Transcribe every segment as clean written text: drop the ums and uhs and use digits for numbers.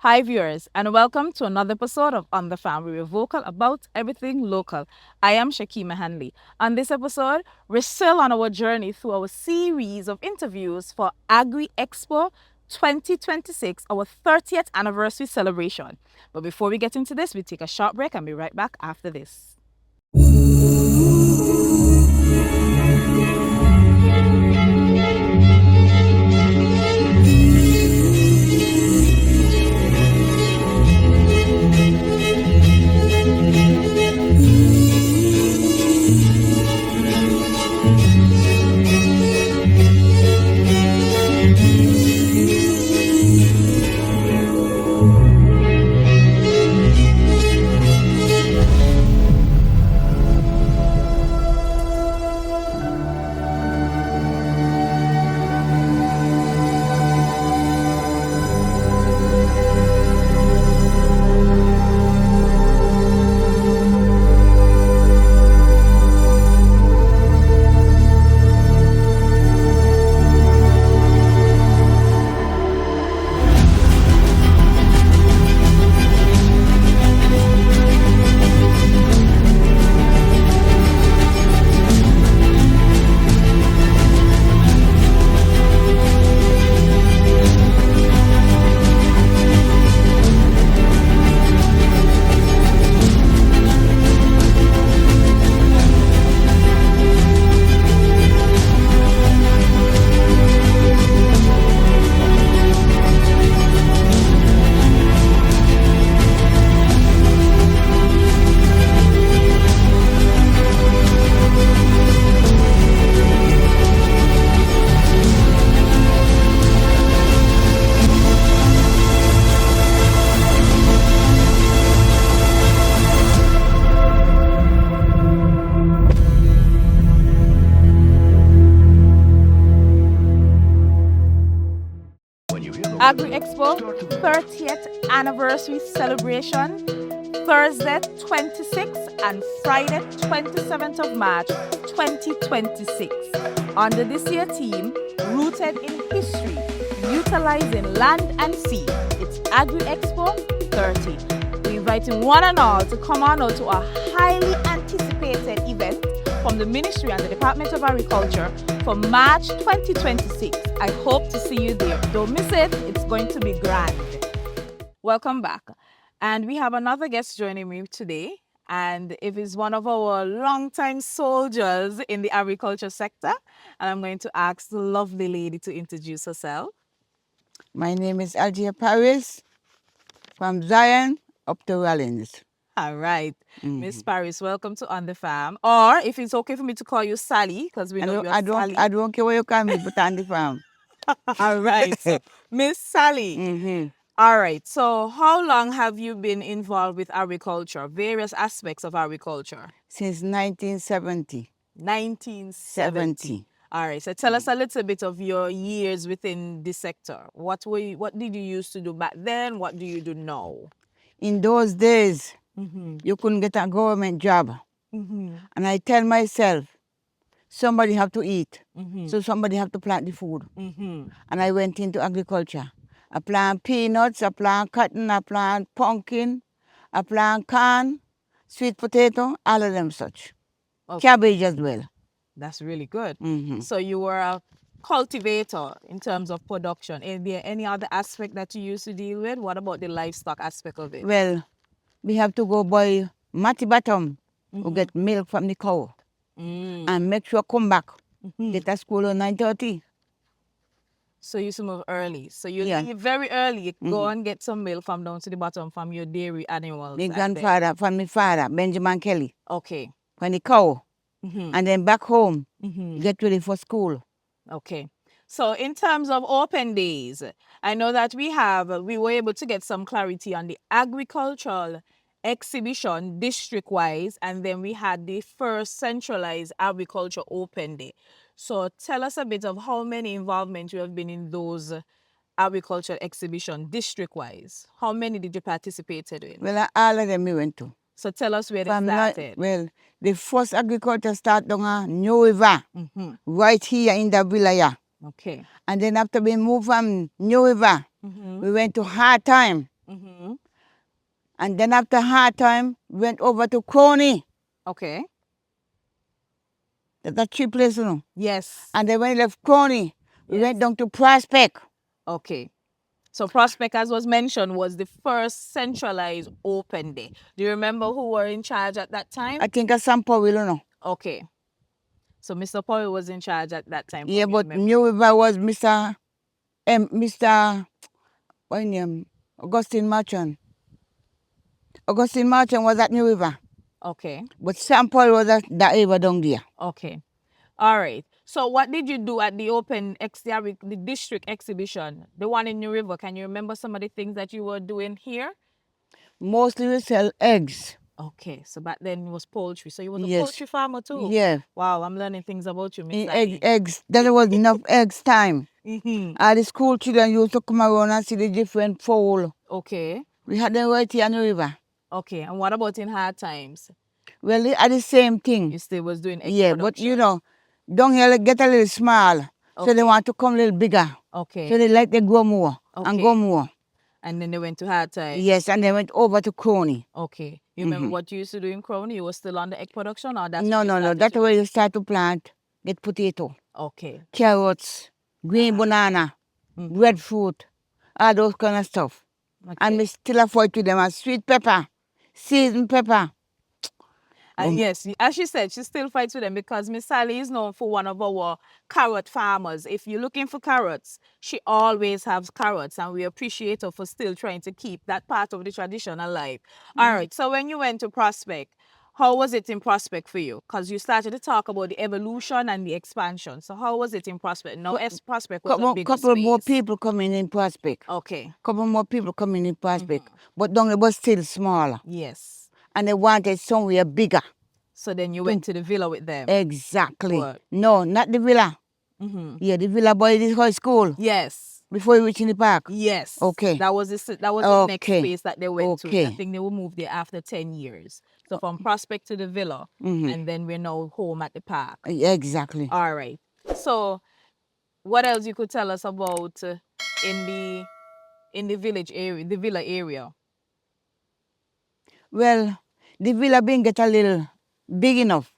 Hi viewers, and welcome to another episode of On the Farm, where we're vocal about everything local. I am Shakima Hanley. On this episode, we're still on our journey through our series of interviews for Agri-Expo 2026, our 30th anniversary celebration. But before we get into this, we take a short break and be right back after this. Agri-Expo 30th anniversary celebration, Thursday 26th and Friday 27th of March 2026. Under this year theme, Rooted in History, Utilizing Land and Sea, it's Agri-Expo 30. We're inviting one and all to come on out to a highly anticipated event from the Ministry and the Department of Agriculture for March 2026. I hope to see you there. Don't miss it. It's going to be grand. Welcome back. And we have another guest joining me today. And it is one of our longtime soldiers in the agriculture sector. And I'm going to ask the lovely lady to introduce herself. My name is Althea Parris from Zion up to Rollins. All right. Miss Parris, welcome to On the Farm. Or if it's okay for me to call you Sally, because we know you're Sally. I don't care what you call me, but on the farm. All right. So, Miss Sally. All right. So how long have you been involved with agriculture, various aspects of agriculture? Since 1970. 1970. All right. So tell us a little bit of your years within this sector. What did you used to do back then? What do you do now? In those days, you couldn't get a government job. And I tell myself, somebody have to eat. So somebody have to plant the food. And I went into agriculture. I plant peanuts, I plant cotton, I plant pumpkin, I plant corn, sweet potato, all of them such. Okay. Cabbage as well. That's really good. So you were a cultivator in terms of production. Is there any other aspect that you used to deal with? What about the livestock aspect of it? Well, we have to go buy matty bottom to get milk from the cow. And make sure come back. Get to school at 9:30. So you used to move early. So you leave very early, go and get some milk from down to the bottom from your dairy animals. My grandfather, from my father, Benjamin Kelly. Okay. From the cow. And then back home, get ready for school. Okay. So in terms of open days, I know that we were able to get some clarity on the agricultural exhibition district-wise, and then we had the first centralized agriculture open day. So tell us a bit of how many involvement you have been in those agriculture exhibition district-wise. How many did you participate in? Well, all of them we went to. So tell us where they started. Well, the first agriculture started down at New River, right here in the village. Okay. And then after we moved from New River, we went to Hard Time. And then after hard time, went over to Crony. Okay. That's a cheap place, you know. Yes. And then when we left Crony, we Yes. went down to Prospect. Okay. So Prospect, as was mentioned, was the first centralized open day. Do you remember who were in charge at that time? I think at some point, we don't know. Okay. So Mr. Paul was in charge at that time. Yeah, but New River was Mr. What name? Augustine Marchand. Augustine Marchand was at New River. Okay. But Sam Paul was at that area down there. Okay. All right. So what did you do at the the district exhibition, the one in New River? Can you remember some of the things that you were doing here? Mostly we sell eggs. Okay. So back then it was poultry. So you was a Yes. poultry farmer too? Yeah. Wow, I'm learning things about you, Miss Sally. Eggs. There was enough eggs time. All the school children used to come around and see the different fowl. Okay. We had them right here in the river. Okay. And what about in hard times? Well, they are the same thing. You still was doing egg Yeah, production. but you know, down here they get a little small. So they want to come a little bigger. Okay. So they like to grow more and go more. And then they went to hard times. Yes, and they went over to Crony. Okay. You remember what you used to do in Crony? You were still on the egg production, or that's No. That's where you start to plant, get potato, Okay. carrots, green banana, breadfruit, all those kind of stuff. Okay. And we still afford to them and sweet pepper, seasoned pepper. And yes, as she said, she still fights with them because Miss Sally is known for one of our carrot farmers. If you're looking for carrots, she always has carrots, and we appreciate her for still trying to keep that part of the tradition alive. All right, so when you went to Prospect, how was it in Prospect for you? Because you started to talk about the evolution and the expansion. So how was it in Prospect? Now, Prospect was a bigger Couple space. more people coming in Prospect. Okay. Couple more people coming in Prospect. But down it was still smaller. Yes. And they wanted somewhere bigger. So then you went to the villa with them? Exactly. What? No, not the villa. Yeah, the villa by this high school. Yes. Before you reach in the park. Yes. Okay. That was the next place that they went to. I think they will move there after 10 years. So from Prospect to the villa, and then we're now home at the park. Exactly. All right. So what else you could tell us about in the village area, the villa area? Well, the villa being get a little big enough,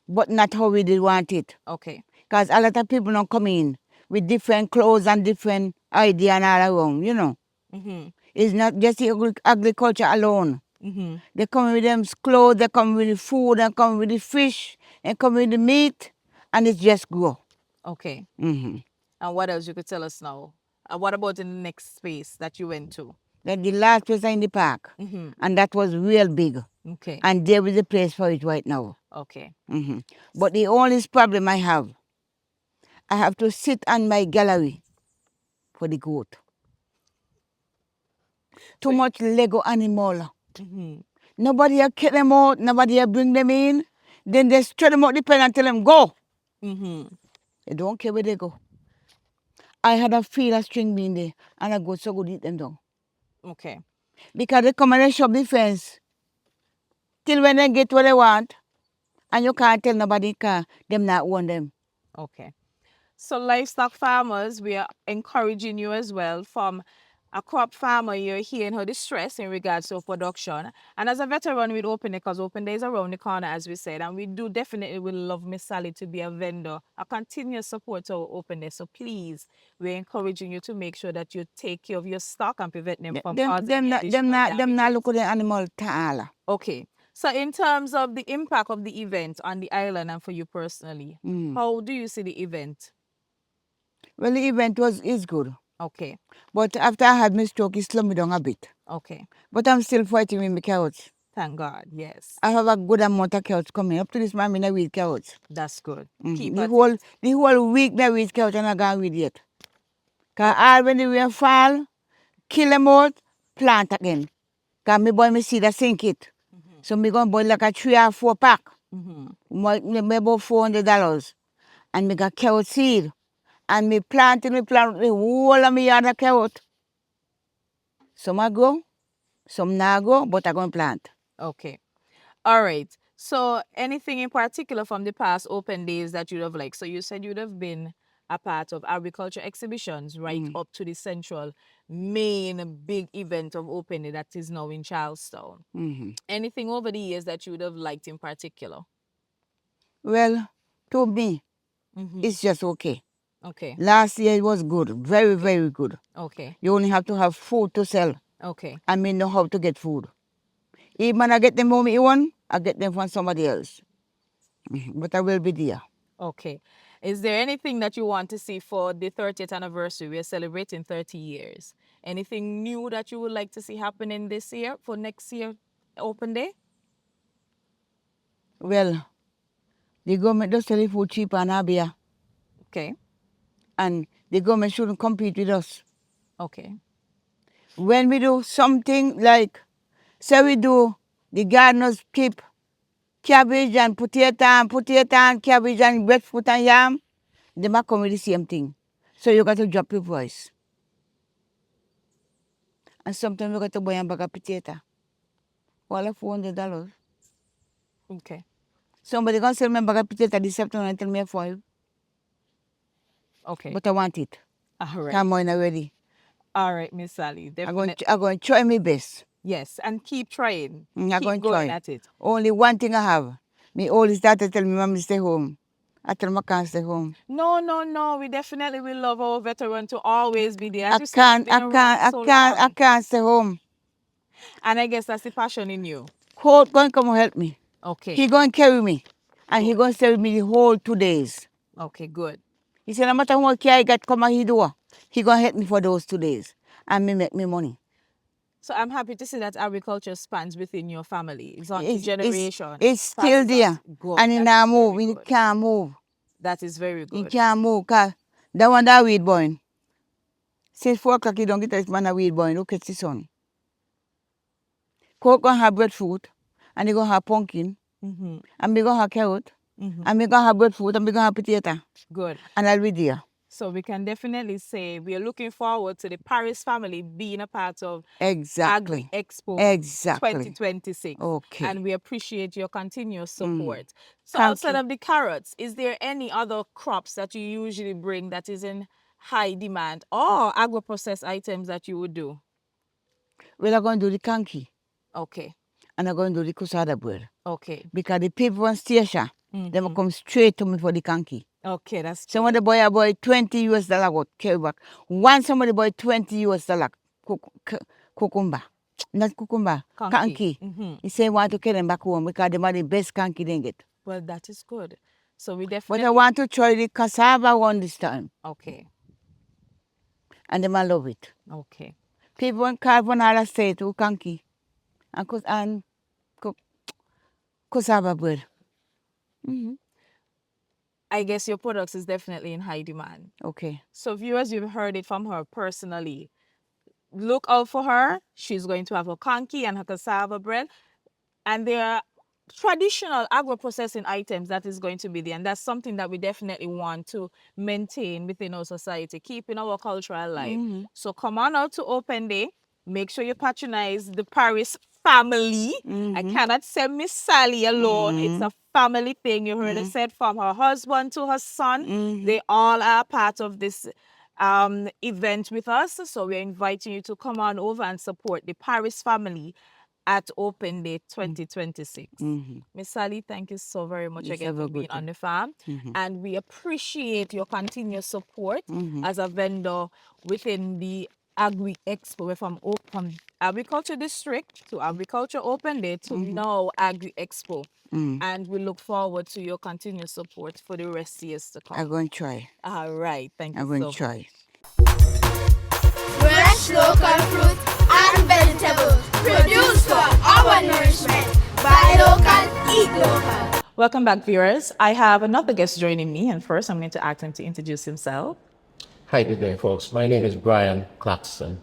but not how we did want it. Okay. Because a lot of people don't come in with different clothes and different idea and all around, you know. It's not just the agriculture alone. They come with them clothes, they come with the food, they come with the fish, they come with the meat, and it just grow. Okay. And what else you could tell us now? What about in the next space that you went to? That the last place in the park, and that was real big. Okay. And there is a place for it right now. Okay. But the only problem I have to sit on my gallery for the goat. Too much Lego animal. Nobody will kick them out, nobody will bring them in. Then they straight them out the pen and tell them, go. They don't care where they go. I had a feel a string being there, and I go so good eat them down. Okay. Because they come and they shove the fence till when they get what they want, and you can't tell nobody because them not want them. Okay. So livestock farmers, we are encouraging you as well. From a crop farmer, you're hearing her distress in regards to production. And as a veteran with Open Day, because Open Day is around the corner, as we said, and we do definitely will love Miss Sally to be a vendor, a continuous support to our Open Day. So please, we're encouraging you to make sure that you take care of your stock and prevent them from causing Them not look at the animal ta'ala. Okay. So in terms of the impact of the event on the island and for you personally, how do you see the event? Well, the event is good. Okay. But after I had my stroke, it slowed me down a bit. Okay. But I'm still fighting with my carrots. Thank God, yes. I have a good amount of carrots coming. Up to this moment, I weed carrots. That's good. The whole week, I weed carrots and I can't weed yet. Because all when the rain fall, kill them out, plant again. Because me boy, me see that sink it. So me going to buy like a 3 or 4 pack. Me about $400. And me got carrot seed. And me plant the whole of me yard of carrot. Some I grow, some not grow, but I going to plant. Okay. All right. So anything in particular from the past Open Days that you'd have liked? So you said you'd have been a part of agriculture exhibitions right up to the central main big event of open day that is now in Charlestown. Anything over the years that you would have liked in particular? Well, to me, it's just okay. Okay. Last year it was good, very, very good. Okay. You only have to have food to sell. Okay. I mean, know how to get food. Even when I get them home, one, I get them from somebody else. But I will be there. Okay. Is there anything that you want to see for the 30th anniversary? We are celebrating 30 years. Anything new that you would like to see happening this year for next year open day? Well, the government does sell the food cheap and Abia. Okay. And the government shouldn't compete with us. Okay. When we do something like, say we do, the gardeners keep cabbage and potato and cabbage and breadfruit and yam, they might come with the same thing. So you got to drop your voice. And sometimes you got to buy a bag of potato. All of $400. Okay. Somebody gonna sell me a bag of potato this afternoon and tell me $5. Okay. But I want it. All right. Come on already. All right, Miss Sally. I'm Definitely. going to try my best. Yes, and keep trying. I'm keep going to going try. at it. Only one thing I have. My oldest daughter tell me, Mommy, stay home. I tell them I can't stay home. No. We definitely will love our veteran to always be there. I can't stay home. And I guess that's the passion in you. Court going to come help me. Okay. He going to carry me. And he going to stay with me the whole 2 days. Okay, good. He said, no matter what care I get come and he do, he going to help me for those 2 days. And me make me money. So I'm happy to see that agriculture spans within your family. It's on to generation. It's still there. Good. And he now move. He can't move. That is very good. He can't move. Cause that one that weed boy. Since 4 o'clock he don't get this man a weed boy. Look at the sun. Coke gonna have breadfruit. And he gonna have pumpkin. And we gonna have carrot. And we gonna have breadfruit. And we gonna have potato. Good. And I'll be there. So we can definitely say we are looking forward to the Parris family being a part of Agri-Expo 2026. Okay. And we appreciate your continuous support. So outside of the carrots, is there any other crops that you usually bring that is in high demand or agro-processed items that you would do? Well, I'm going to do the kanki. Okay. And I'm going to do the kusada bread. Okay. Because the people on station, they will come straight to me for the kanki. Okay, that's good. Somebody buy $20 got carry back. Once somebody buy $20 cucumber. Not cucumber, kanki. He say want to carry them back home because they are the best kanki they get. Well, that is good. So we definitely... But I want to try the cassava one this time. Okay. And they might love it. Okay. People in Carbonara say to kanki and cassava bread. I guess your products is definitely in high demand. Okay. So viewers, you've heard it from her personally. Look out for her. She's going to have her conky and her cassava bread. And there are traditional agro-processing items that is going to be there. And that's something that we definitely want to maintain within our society, keeping our culture alive. So come on out to open day. Make sure you patronize the Parris family. I cannot send Miss Sally alone. It's a family thing. You heard her said from her husband to her son. They all are part of this event with us. So we're inviting you to come on over and support the Parris family at Open Day 2026. Miss Sally, thank you so very much again for being on the farm. And we appreciate your continuous support as a vendor within the Agri-Expo, from Agriculture District to Agriculture Open Day to now Agri-Expo. And we look forward to your continuous support for the rest of years to come. I'm going to try. All right. Thank you I'm going to try. Fresh local fruit and vegetables produced for our nourishment. Buy local, eat local. Welcome back, viewers. I have another guest joining me, and first I'm going to ask him to introduce himself. Hi, good day, folks. My name is Brian Claxton.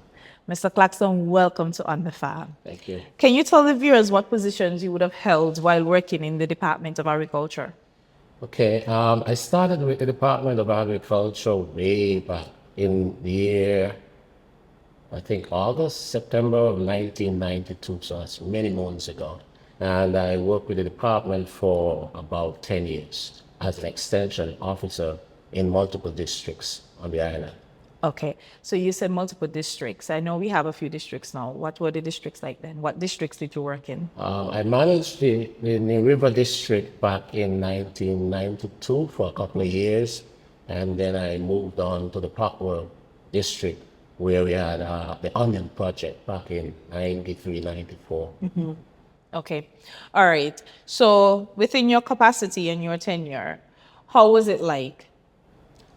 Mr. Claxton, welcome to On the Farm. Thank you. Can you tell the viewers what positions you would have held while working in the Department of Agriculture? Okay, I started with the Department of Agriculture way back in the year, I think August, September of 1992, so that's many months ago. And I worked with the department for about 10 years as an extension officer in multiple districts on the island. Okay, so you said multiple districts. I know we have a few districts now. What were the districts like then? What districts did you work in? I managed the New River district back in 1992 for a couple of years, and then I moved on to the Parkworth district where we had the Onion Project back in 93, 94. Okay, all right. So within your capacity and your tenure, how was it like?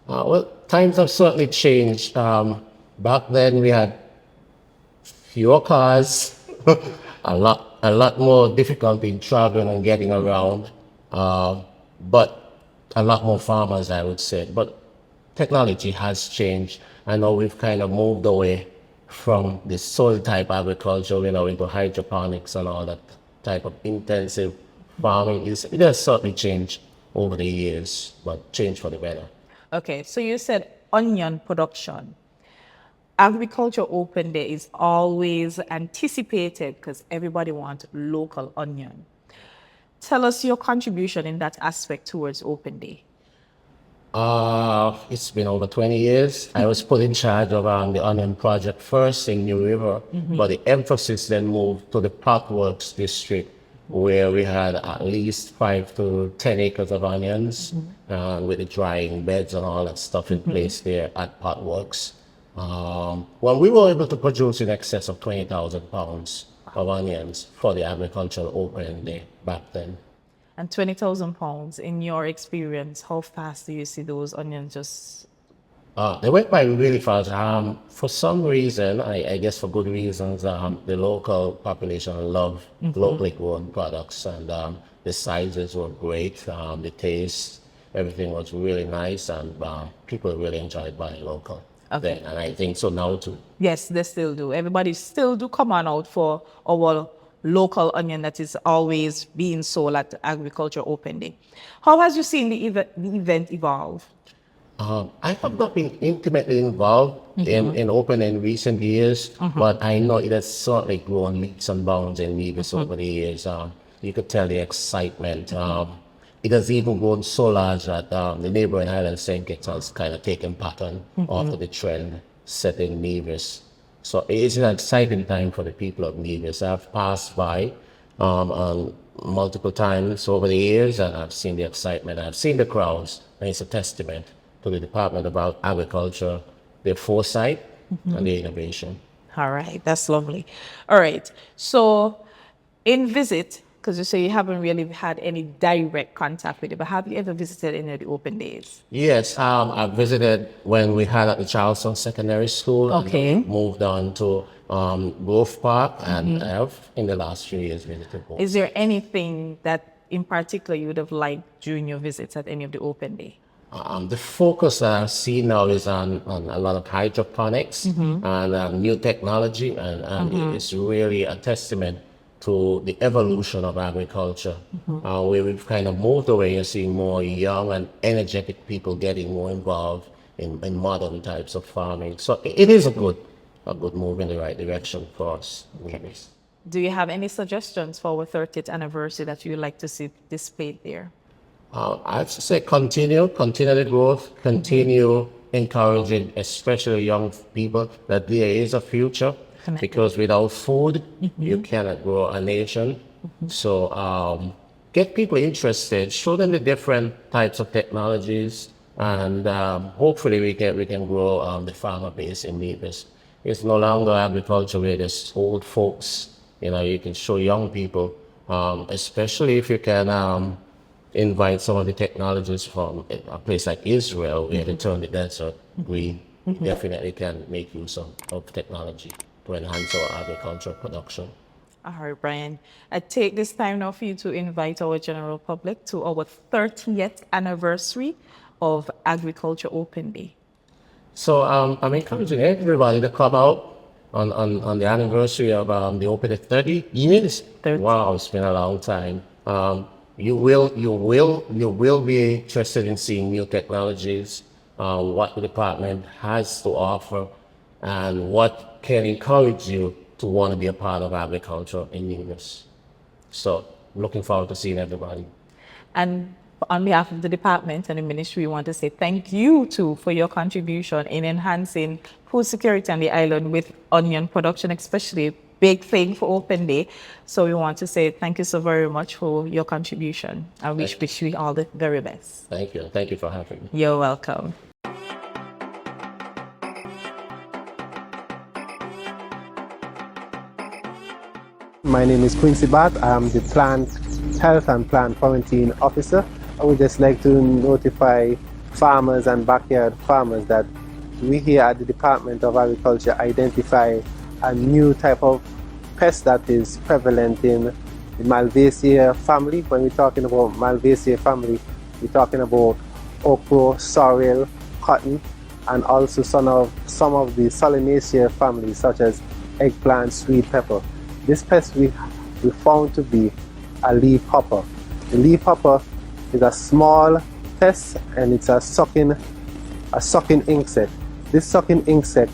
Well, times have certainly changed. Back then we had fewer cars, a lot more difficulty in traveling and getting around, but a lot more farmers, I would say. But technology has changed. I know we've kind of moved away from the soil type agriculture, into hydroponics and all that type of intensive farming. It has certainly changed over the years, but changed for the better. Okay, so you said onion production. Agriculture Open Day is always anticipated because everybody wants local onion. Tell us your contribution in that aspect towards Open Day. It's been over 20 years. I was put in charge of the onion project first in New River, but the emphasis then moved to the Parkworks district, where we had at least 5 to 10 acres of onions, with the drying beds and all that stuff in place there at Parkworks. Well, we were able to produce in excess of 20,000 pounds of onions for the agricultural open day back then. And 20,000 pounds, in your experience, how fast do you see those onions just? They went by really fast. For some reason, I guess for good reasons, the local population loved locally grown products, and the sizes were great. The taste, everything was really nice, and people really enjoyed buying local. Okay. Then, and I think so now too. Yes, they still do. Everybody still do come on out for our local onion that is always being sold at Agriculture Open Day. How has you seen the event evolve? I have not been intimately involved in Open in recent years, but I know it has certainly grown leaps and bounds in Nevis over the years. You could tell the excitement. It has even grown so large that the neighboring island St. Kitts has kind of taken pattern after the trend set in Nevis. So it's an exciting time for the people of Nevis. I've passed by multiple times over the years, and I've seen the excitement. I've seen the crowds, and it's a testament to the Department of Agriculture, their foresight and their innovation. All right, that's lovely. All right, so in visit, because you say you haven't really had any direct contact with it, but have you ever visited any of the open days? Yes, I visited when we had at the Charleston Secondary School. Okay. And moved on to Grove Park, and I've in the last few years visited both. Is there anything that in particular you would have liked during your visits at any of the open day? The focus that I see now is on a lot of hydroponics and new technology, and it's really a testament to the evolution of agriculture, where we've kind of moved away and seeing more young and energetic people getting more involved in modern types of farming. So it is a good move in the right direction for us. Okay. Do you have any suggestions for our 30th anniversary that you'd like to see displayed there? I'd say continue the growth, continue encouraging, especially young people, that there is a future. Because without food, you cannot grow a nation. So get people interested, show them the different types of technologies, and hopefully we can grow the farmer base in Nevis. It's no longer agriculture where there's old folks. You can show young people, especially if you can invite some of the technologies from a place like Israel, where they turn the desert green. Definitely can make use of technology to enhance our agricultural production. All right, Brian. I take this time now for you to invite our general public to our 30th anniversary of Agriculture Open Day. So I'm encouraging everybody to come out on the anniversary of the Open Day 30 years. 30. Wow, it's been a long time. You will be interested in seeing new technologies, what the department has to offer, and what can encourage you to want to be a part of agriculture in Nevis. So looking forward to seeing everybody. And on behalf of the department and the ministry, we want to say thank you too for your contribution in enhancing food security on the island with onion production, especially big thing for Open Day. So we want to say thank you so very much for your contribution. I wish you all the very best. Thank you. Thank you for having me. You're welcome. My name is Quincy Bat. I am the Plant Health and Plant Quarantine Officer. I would just like to notify farmers and backyard farmers that we here at the Department of Agriculture identify a new type of pest that is prevalent in the Malvaceae family. When we're talking about Malvaceae family, we're talking about okra, sorrel, cotton, and also some of the Solanaceae families such as eggplant, sweet pepper. This pest we found to be a leaf hopper. The leaf hopper is a small pest and it's a sucking insect. This sucking insect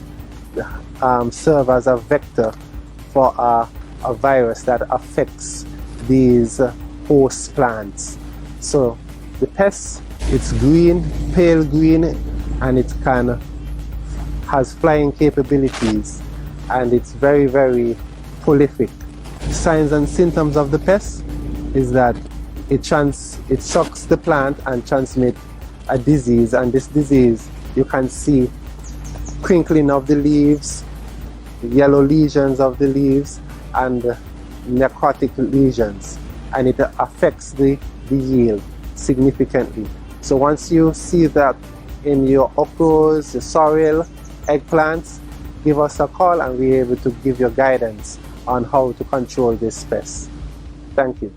serves as a vector for a virus that affects these host plants. So the pest, it's green, pale green, and it has flying capabilities, and it's very, very prolific. Signs and symptoms of the pest is that it sucks the plant and transmits a disease, and this disease you can see crinkling of the leaves, yellow lesions of the leaves, and necrotic lesions, and it affects the yield significantly. So once you see that in your okras, your sorrel, eggplants, give us a call and we're able to give you guidance on how to control this pest. Thank you.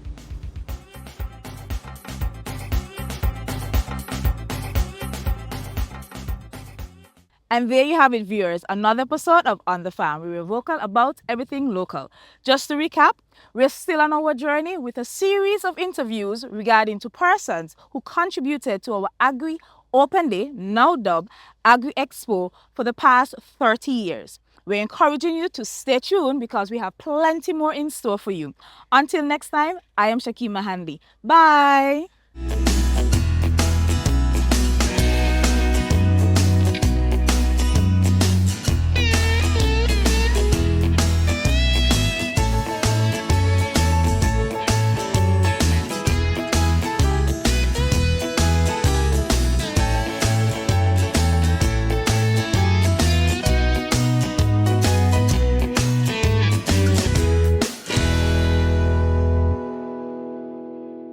And there you have it, viewers, another episode of On the Farm. We were vocal about everything local. Just to recap, we're still on our journey with a series of interviews regarding to persons who contributed to our Agri Open Day, now dubbed Agri-Expo, for the past 30 years. We're encouraging you to stay tuned because we have plenty more in store for you. Until next time, I am Shakima Hanley. Bye!